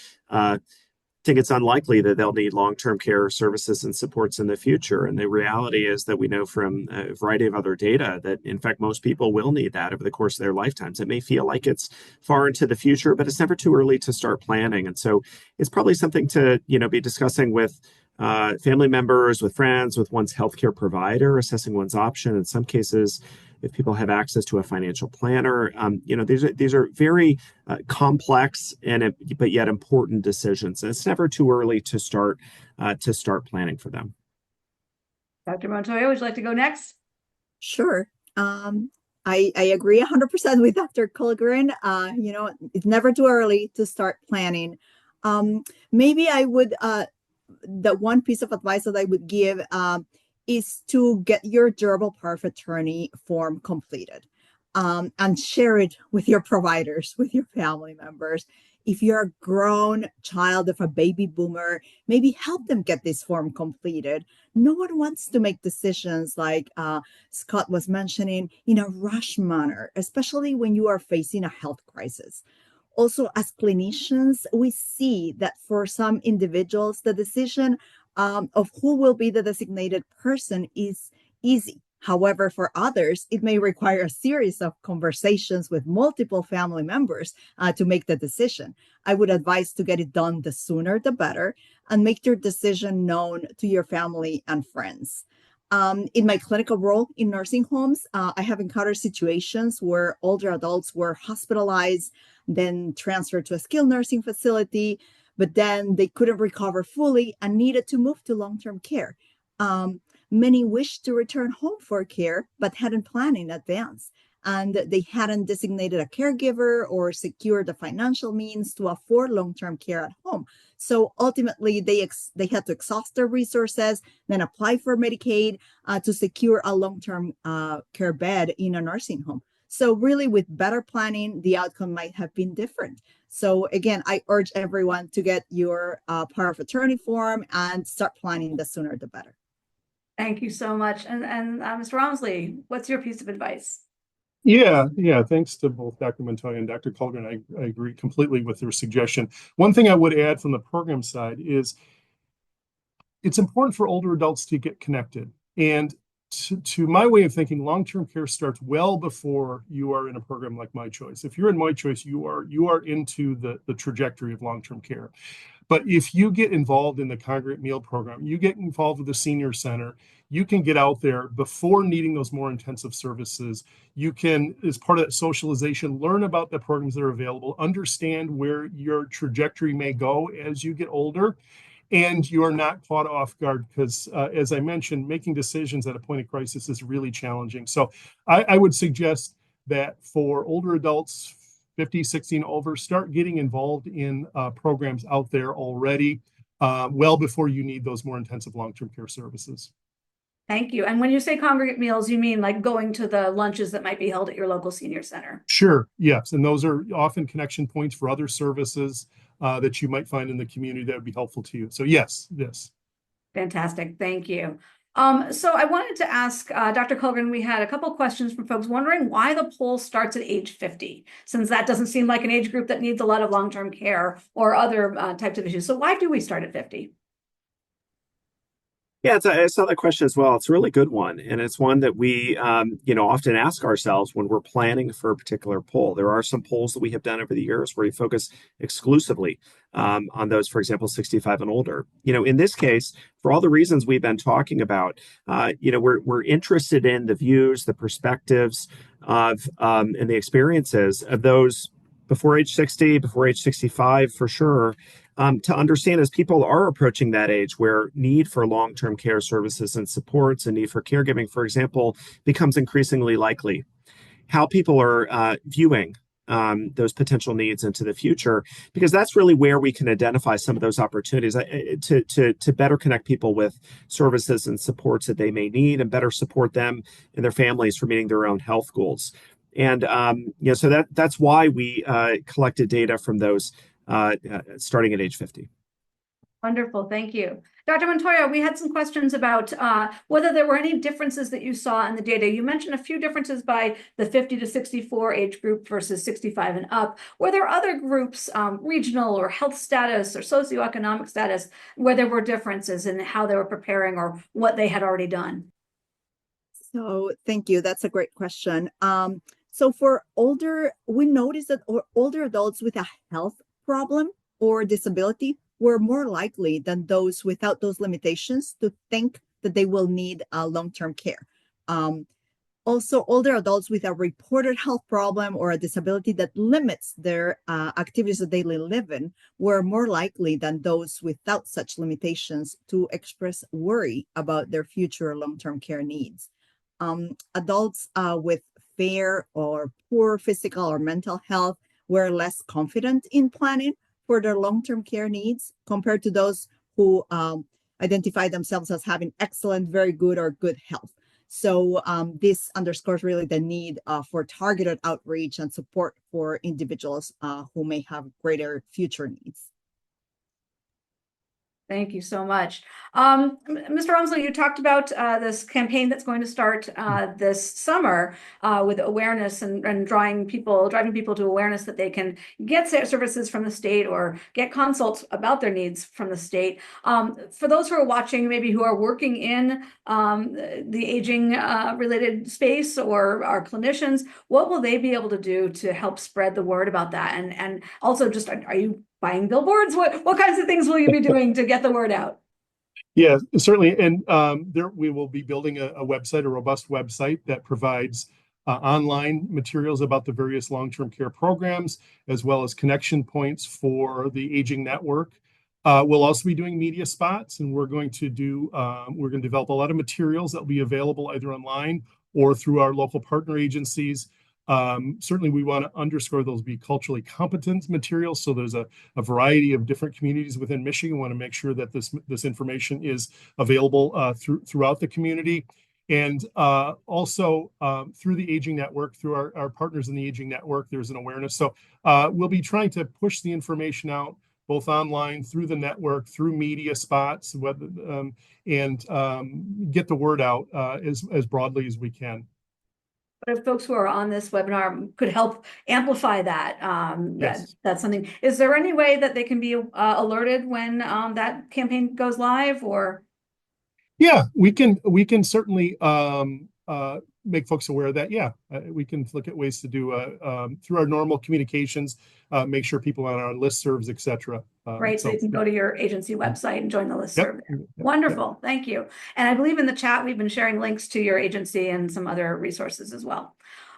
think it's unlikely that they'll need long-term care services and supports in the future. And the reality is that we know from a variety of other data that, in fact, most people will need that over the course of their lifetimes. It may feel like it's far into the future, but it's never too early to start planning. And so it's probably something to, be discussing with family members, with friends, with one's healthcare provider, assessing one's option. In some cases, if people have access to a financial planner, these are very complex but yet important decisions. And it's never too early to start planning for them. Dr. Montoya, would you like to go next? Sure. I agree 100% with Dr. Kullgren. It's never too early to start planning. Maybe I would, the one piece of advice that I would give is to get your durable power of attorney form completed, and share it with your providers, with your family members. If you're a grown child of a baby boomer, maybe help them get this form completed. No one wants to make decisions like Scott was mentioning in a rush manner, especially when you are facing a health crisis. Also, as clinicians, we see that for some individuals, the decision of who will be the designated person is easy. However, for others, it may require a series of conversations with multiple family members to make the decision. I would advise to get it done the sooner, the better, and make your decision known to your family and friends. In my clinical role in nursing homes, I have encountered situations where older adults were hospitalized, then transferred to a skilled nursing facility, but then they couldn't recover fully and needed to move to long-term care. Many wished to return home for care, but hadn't planned in advance. And they hadn't designated a caregiver or secured the financial means to afford long-term care at home. So ultimately, they had to exhaust their resources, then apply for Medicaid to secure a long-term care bed in a nursing home. So really, with better planning, the outcome might have been different. So again, I urge everyone to get your power of attorney form and start planning the sooner the better. Thank you so much. And Mr. Wamsley, what's your piece of advice? Yeah. Thanks to both Dr. Montoya and Dr. Kullgren. I agree completely with their suggestion. One thing I would add from the program side is it's important for older adults to get connected. And to my way of thinking, long-term care starts well before you are in a program like My Choice. If you're in My Choice, you are into the trajectory of long-term care. But if you get involved in the congregate meal program, you get involved with the senior center, you can get out there before needing those more intensive services. You can, as part of that socialization, learn about the programs that are available, understand where your trajectory may go as you get older, and you are not caught off guard because, as I mentioned, making decisions at a point of crisis is really challenging. So I would suggest that for older adults, 50, 60 and over, start getting involved in programs out there already, well before you need those more intensive long-term care services. Thank you. And when you say congregate meals, you mean like going to the lunches that might be held at your local senior center? Sure, yes. And those are often connection points for other services that you might find in the community that would be helpful to you. So yes. Fantastic. Thank you. So I wanted to ask Dr. Kullgren, we had a couple questions from folks wondering why the poll starts at age 50, since that doesn't seem like an age group that needs a lot of long-term care or other types of issues. So why do we start at 50? Yeah, I saw that question as well. It's a really good one, and it's one that we, often ask ourselves when we're planning for a particular poll. There are some polls that we have done over the years where we focus exclusively on those, for example, 65 and older. In this case, for all the reasons we've been talking about, we're interested in the views, the perspectives of, and the experiences of those before age 60, before age 65, for sure. To understand as people are approaching that age where need for long-term care services and supports and need for caregiving, for example, becomes increasingly likely. How people are viewing those potential needs into the future, because that's really where we can identify some of those opportunities to better connect people with services and supports that they may need and better support them and their families for meeting their own health goals. And so that's why we collected data from those starting at age 50. Wonderful. Thank you. Dr. Montoya, we had some questions about whether there were any differences that you saw in the data. You mentioned a few differences by the 50 to 64 age group versus 65 and up. Were there other groups, regional or health status or socioeconomic status, where there were differences in how they were preparing or what they had already done? So thank you. That's a great question. So for older, we noticed that older adults with a health problem or disability were more likely than those without those limitations to think that they will need long-term care. Also, older adults with a reported health problem or a disability that limits their activities of daily living were more likely than those without such limitations to express worry about their future long-term care needs. Adults with fair or poor physical or mental health were less confident in planning for their long-term care needs compared to those who identify themselves as having excellent, very good, or good health. So this underscores really the need for targeted outreach and support for individuals who may have greater future needs. Thank you so much. Mr. Wamsley, you talked about this campaign that's going to start this summer with awareness and driving people to awareness that they can get services from the state or get consults about their needs from the state. For those who are watching, maybe who are working in the aging related space or are clinicians, what will they be able to do to help spread the word about that? And also just, are you buying billboards? What kinds of things will you be doing to get the word out? Yeah, certainly. And we will be building a website, a robust website that provides online materials about the various long-term care programs, as well as connection points for the Aging Network. We'll also be doing media spots, and we're going to develop a lot of materials that will be available either online or through our local partner agencies. Certainly, we want to underscore those be culturally competent materials. So there's a variety of different communities within Michigan. We want to make sure that this information is available throughout the community. And also through the Aging Network, through our partners in the Aging Network, there's an awareness. So we'll be trying to push the information out both online, through the network, through media spots, and get the word out as broadly as we can. But if folks who are on this webinar could help amplify that, Yes. that's something. Is there any way that they can be alerted when that campaign goes live, or? Yeah, we can certainly make folks aware of that. Yeah, we can look at ways to do through our normal communications, make sure people on our listservs, et cetera. Right, so you can go to your agency website and join the listserv there. Yep. Wonderful, thank you. And I believe in the chat, we've been sharing links to your agency and some other resources as well.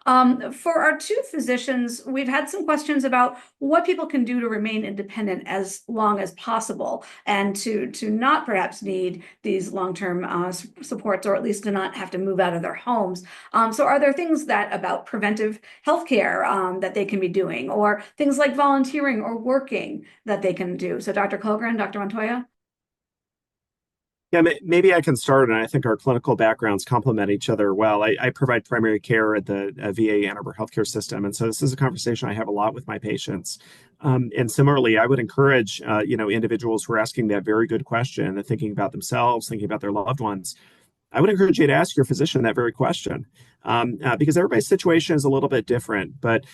For our two physicians, we've had some questions about what people can do to remain independent as long as possible and to not perhaps need these long-term supports, or at least to not have to move out of their homes. So are there things that about preventive healthcare that they can be doing, or things like volunteering or working that they can do? So Dr. Kullgren, Dr. Montoya? Yeah, maybe I can start, and I think our clinical backgrounds complement each other well. I provide primary care at the VA Ann Arbor healthcare system, and so this is a conversation I have a lot with my patients. And similarly, I would encourage individuals who are asking that very good question and thinking about themselves, thinking about their loved ones. I would encourage you to ask your physician that very question, because everybody's situation is a little bit different. But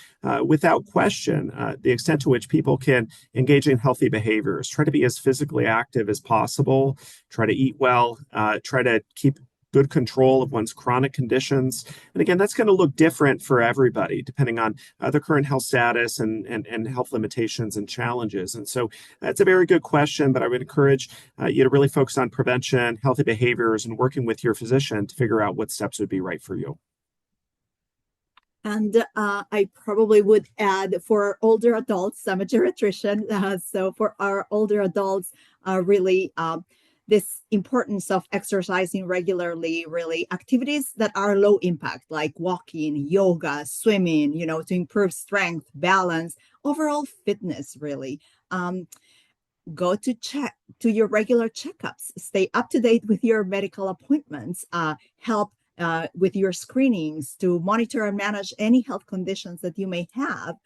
without question, the extent to which people can engage in healthy behaviors, try to be as physically active as possible, try to eat well, try to keep good control of one's chronic conditions. And again, that's going to look different for everybody, depending on their current health status and health limitations and challenges. And so that's a very good question, but I would encourage you to really focus on prevention, healthy behaviors, and working with your physician to figure out what steps would be right for you. And I probably would add for older adults, I'm a geriatrician. So for our older adults, really this importance of exercising regularly, really activities that are low impact, like walking, yoga, swimming, to improve strength, balance, overall fitness, really. Go to your regular checkups, stay up to date with your medical appointments, help with your screenings to monitor and manage any health conditions that you may have.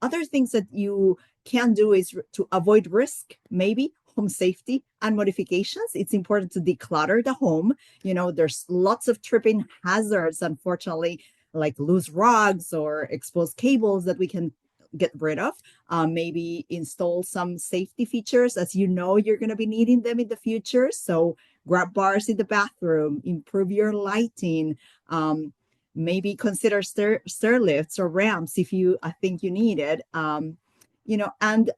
Other things that you can do is to avoid risk, maybe home safety and modifications. It's important to declutter the home. There's lots of tripping hazards, unfortunately, like loose rugs or exposed cables that we can get rid of. Maybe install some safety features, as you're going to be needing them in the future. So grab bars in the bathroom, improve your lighting, maybe consider stair lifts or ramps if you think you need it. And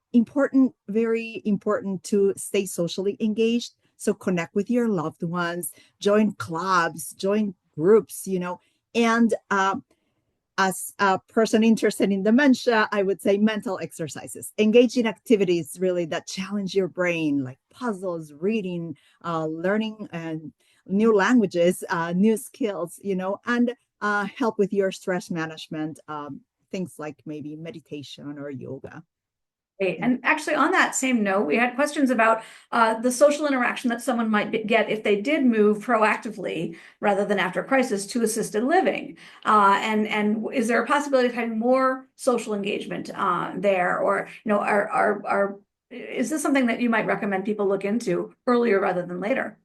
very important to stay socially engaged. So connect with your loved ones, join clubs, join groups, and as a person interested in dementia, I would say mental exercises. Engage in activities really that challenge your brain, like puzzles, reading, learning new languages, new skills, and help with your stress management, things like maybe meditation or yoga. Great. And actually, on that same note, we had questions about the social interaction that someone might get if they did move proactively rather than after a crisis to assisted living. And is there a possibility of having more social engagement there, or is this something that you might recommend people look into earlier rather than later?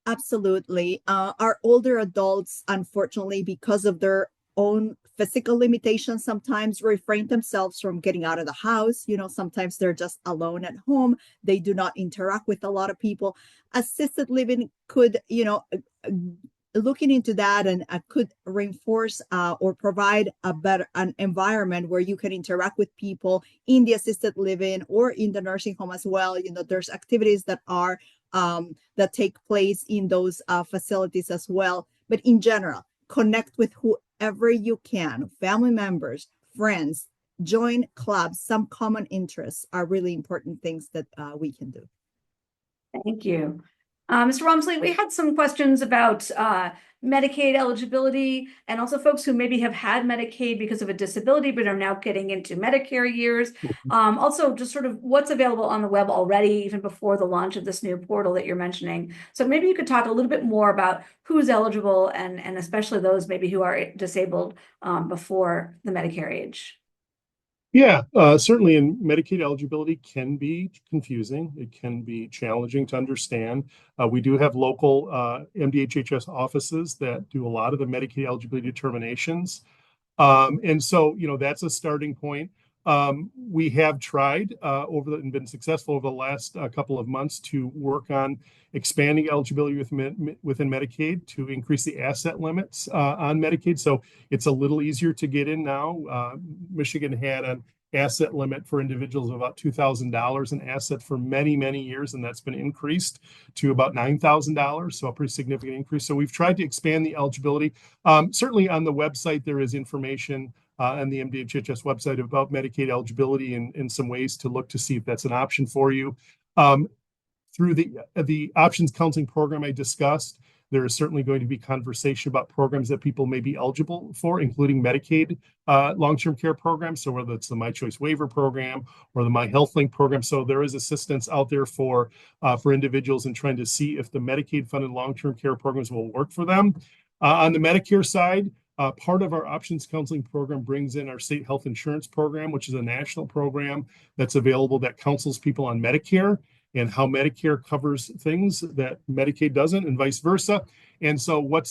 Absolutely. Our older adults, unfortunately, because of their own physical limitations, sometimes refrain themselves from getting out of the house. Sometimes they're just alone at home. They do not interact with a lot of people. Assisted living could, looking into that and could reinforce or provide an environment where you can interact with people in the assisted living or in the nursing home as well. There's activities that are that take place in those facilities as well. But in general, connect with whoever you can, family members, friends, join clubs. Some common interests are really important things that we can do. Thank you. Mr. Wamsley, we had some questions about Medicaid eligibility and also folks who maybe have had Medicaid because of a disability but are now getting into Medicare years. Also, just sort of what's available on the web already, even before the launch of this new portal that you're mentioning. So maybe you could talk a little bit more about who's eligible and especially those maybe who are disabled before the Medicare age. Yeah, certainly, and Medicaid eligibility can be confusing. It can be challenging to understand. We do have local MDHHS offices that do a lot of the Medicaid eligibility determinations. And so, that's a starting point. We have tried and been successful over the last couple of months to work on expanding eligibility within Medicaid to increase the asset limits on Medicaid. So it's a little easier to get in now. Michigan had an asset limit for individuals of about $2,000 in asset for many, many years, and that's been increased to about $9,000, so a pretty significant increase. So we've tried to expand the eligibility. Certainly on the website, there is information on the MDHHS website about Medicaid eligibility and some ways to look to see if that's an option for you. Through the options counseling program I discussed, there is certainly going to be conversation about programs that people may be eligible for, including Medicaid long-term care programs. So whether it's the My Choice Waiver program or the My Health Link program. So there is assistance out there for individuals in trying to see if the Medicaid funded long-term care programs will work for them. On the Medicare side, part of our options counseling program brings in our state health insurance program, which is a national program that's available that counsels people on Medicare and how Medicare covers things that Medicaid doesn't, and vice versa. And so what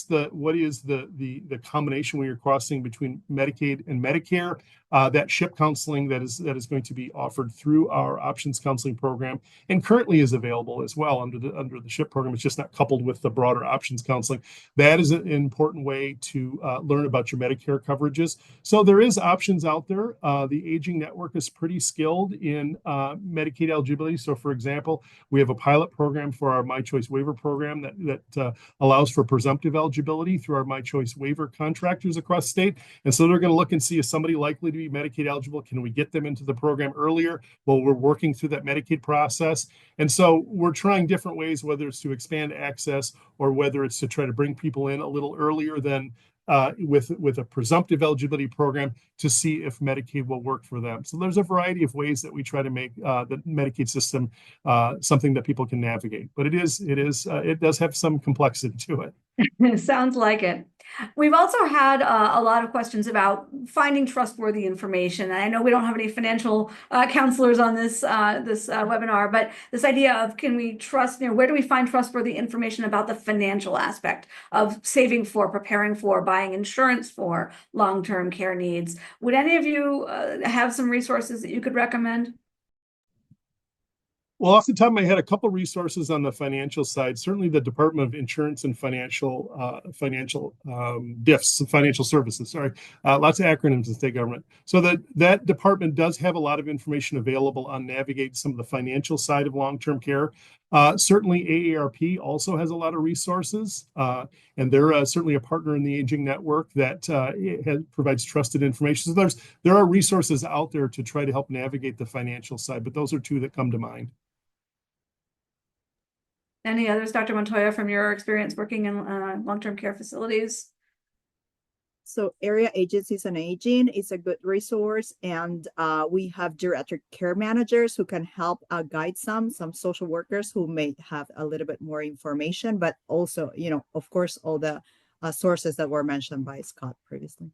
is the combination when you're crossing between Medicaid and Medicare? That SHIP counseling that is going to be offered through our options counseling program and currently is available as well under the SHIP program. It's just not coupled with the broader options counseling. That is an important way to learn about your Medicare coverages. So there is options out there. The Aging Network is pretty skilled in Medicaid eligibility. So for example, we have a pilot program for our My Choice Waiver program that allows for presumptive eligibility through our My Choice Waiver contractors across the state. And so they're going to look and see, is somebody likely to be Medicaid eligible? Can we get them into the program earlier while we're working through that Medicaid process? And so we're trying different ways, whether it's to expand access or whether it's to try to bring people in a little earlier than with a presumptive eligibility program to see if Medicaid will work for them. So there's a variety of ways that we try to make the Medicaid system something that people can navigate. But it does have some complexity to it. Sounds like it. We've also had a lot of questions about finding trustworthy information. And I know we don't have any financial counselors on this webinar, but this idea of, can we trust, where do we find trustworthy information about the financial aspect of saving for, preparing for, buying insurance for long-term care needs? Would any of you have some resources that you could recommend? Well, off the top of my head, a couple of resources on the financial side. Certainly, the Department of Insurance and Financial DIFs, financial services. Sorry, lots of acronyms in state government. So that department does have a lot of information available on navigating some of the financial side of long-term care. Certainly, AARP also has a lot of resources, and they're certainly a partner in the Aging Network that provides trusted information. So there are resources out there to try to help navigate the financial side, but those are two that come to mind. Any others, Dr. Montoya, from your experience working in long-term care facilities? So Area Agencies on Aging is a good resource, and we have geriatric care managers who can help guide some social workers who may have a little bit more information, but also, of course, all the sources that were mentioned by Scott previously.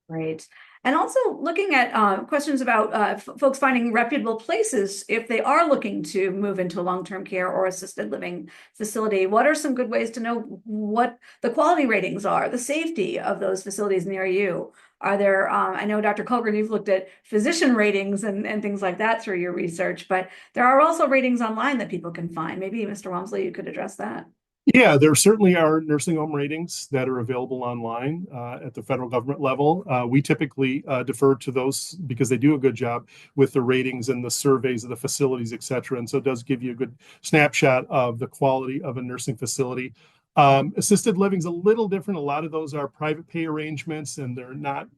Right. And also looking at questions about folks finding reputable places if they are looking to move into long-term care or assisted living facility. What are some good ways to know what the quality ratings are, the safety of those facilities near you? Are there, I know, Dr. Kullgren, you've looked at physician ratings and things like that through your research, but there are also ratings online that people can find. Maybe Mr. Wamsley, you could address that. Yeah, there certainly are nursing home ratings that are available online at the federal government level. We typically defer to those because they do a good job with the ratings and the surveys of the facilities, et cetera. And so it does give you a good snapshot of the quality of a nursing facility. Assisted living is a little different. A lot of those are private pay arrangements, and they're not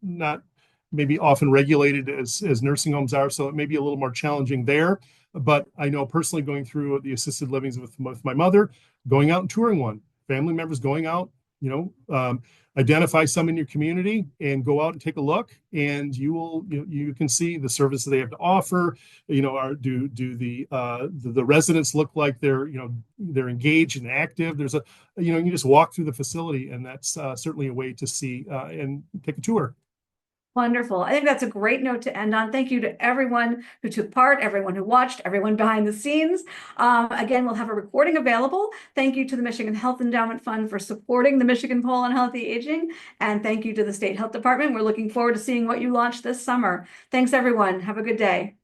maybe often regulated as nursing homes are. So it may be a little more challenging there. But I know personally, going through the assisted livings with my mother, going out and touring one, family members going out, identify some in your community and go out and take a look, and you can see the services they have to offer. Do the residents look like they're engaged and active? You just walk through the facility, and that's certainly a way to see and take a tour. Wonderful. I think that's a great note to end on. Thank you to everyone who took part, everyone who watched, everyone behind the scenes. Again, we'll have a recording available. Thank you to the Michigan Health Endowment Fund for supporting the Michigan Poll on Healthy Aging. And thank you to the State Health Department. We're looking forward to seeing what you launch this summer. Thanks, everyone. Have a good day.